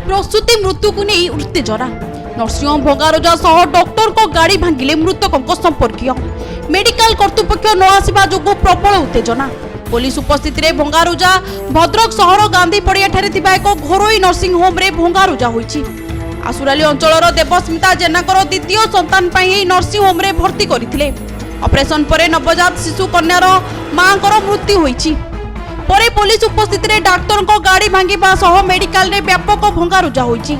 प्रसूति मृत्यु को नहीं उत्तेजना नर्सिंह भंगारुजा सह डॉक्टर को गाड़ी भांगिले मृतकों संपर्कीय मेडिकल कर्तृपक्ष न आसवा जो प्रबल उत्तेजना पुलिस उपस्थित रे भंगारुजा भद्रक सहर गांधी पड़िया एक घरोई नर्सिंग होम रे भंगारुजा होईछि। आसुराली अंचलर देवस्मिता जेनाकर द्वितीय संतान पाई नर्सिंग होम रे भर्ती करथिले। ऑपरेशन परे नवजात शिशु कन्यार मांकर मृत्यु होईछि। परे पुलिस उपस्थित रे डाक्टर को गाड़ी भांगिबा सह मेडिकल रे व्यापक भंगारुजा होईछि।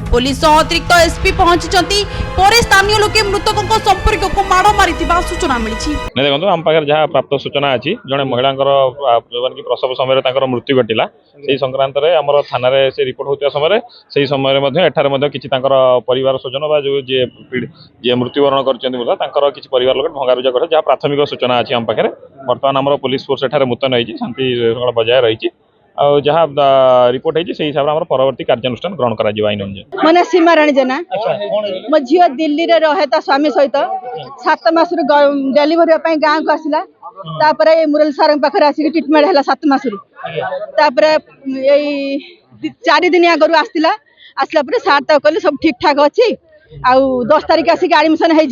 पुलिस सह अतिरिक्त एसपी पहुंचीचंती परे स्थानीय लोके मृतकों संपर्क को माड़ मारिथिबा सूचना मिलिछि। नै देखंतु हम पाखर जहा प्राप्त सूचना अछि जने महिलांकर की प्रसव समय तांकर मृत्यु घटिला सेही संक्रांत रे हमर थाना रे से रिपोर्ट होतिया समय सेही समय रे मध्ये एठारे मध्ये किछि तांकर परिवार स्वजन बा जो जे मृत्युवरण करचंती बोला तांकर किछि परिवार लोक भंगारुजा करे जहा प्राथमिक सूचना अछि हम पाखरे। वर्तमान हमर पुलिस फोर्स एठारे मुतन होईछि शांति बजाय रहिछि और जहाँ रिपोर्ट है से हिसाब से परवर्ती कार्यानुष्ठान ग्रहण करा आईन अनुसार। मन सीमा राणी जेना मो झी दिल्ली रे रहे ता स्वामी सहित 7 मास डेलीवरी गाँव को आसला मुरली सार पाखे आसिक ट्रिटमेंट है 7 मास 4 दिन आगु आसला आसला सार तक कहले सब ठीक ठाक अच्छी आ 10 तारिख आसिक एडमिशन हो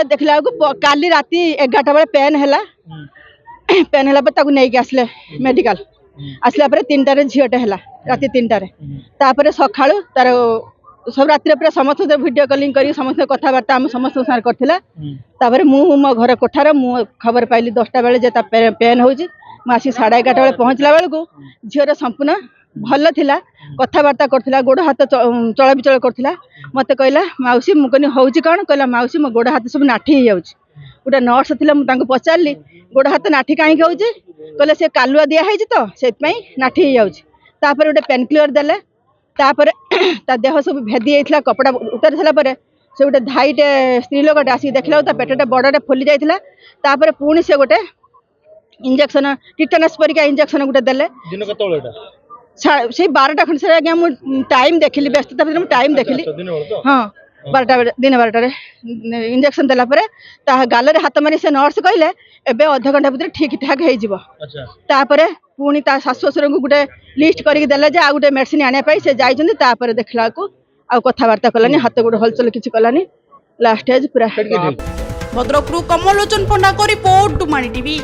देखला काली राति 11टा बेले पेन है पेन है नहीं आसले मेडिकल आसला 3टारे झीटे है राति 3टारे सका तार सब राति पूरा समस्त वीडियो कॉलिंग कर समस्त कथबार्ता आम समस्त सार कर मो घर कोठार मु खबर पाइली 10टा बेले पेन हो आसी 11:30 बेले पहुँचला बेलू झीर संपूर्ण भल थिला कथबार्ता करथिला गोड़ हाथ चल विचल करथिला मते कहला माउसी मु कहनी होउची कौन कहला माउसी मो गोड़ हाथ सब नाठी हो जाउची। गोटे नर्स थिला मु तांको पचारली गोड़ हाथ नाठी काहे होउची कहले से कालुआ दिया है तो से नाठी हो जाउची। तापर गोटे पेन क्लियर देले तापर ता देह सब भेदी जाइथिला कपड़ा उतार थला परे से गोटे धाईटे स्त्री लोकटे आसी देखला ता पेटटे बड़टे फुली जाइथिला तापर पुणी से गोटे इंजेक्शन टिटेनस परिका इंजेक्शन गोटे देले दिन कतोळ एटा से 12टा खंड से आज्ञा मु टाइम देखिली व्यस्तता भीतर मु टाइम देखिली हाँ 12टा दिन 12टारे इंजेक्शन देला परे ता गालरे हाथ मारी से नर्स कहले एबे आधा घंटा भीतर ठीक ठाक हे जिवो। तापरे पुणी ता सासु ससुर को गुटे लिस्ट करके देला जे आ गुटे मेडिसिन आने पाई से जाइछन तापरे देखला को आ कथावार्ता कलानी हाथ गुटे हलचल किछि कलानी लास्ट एज पूरा। भद्रकरू कमलोचन पंडा को रिपोर्ट टुमानी टीवी।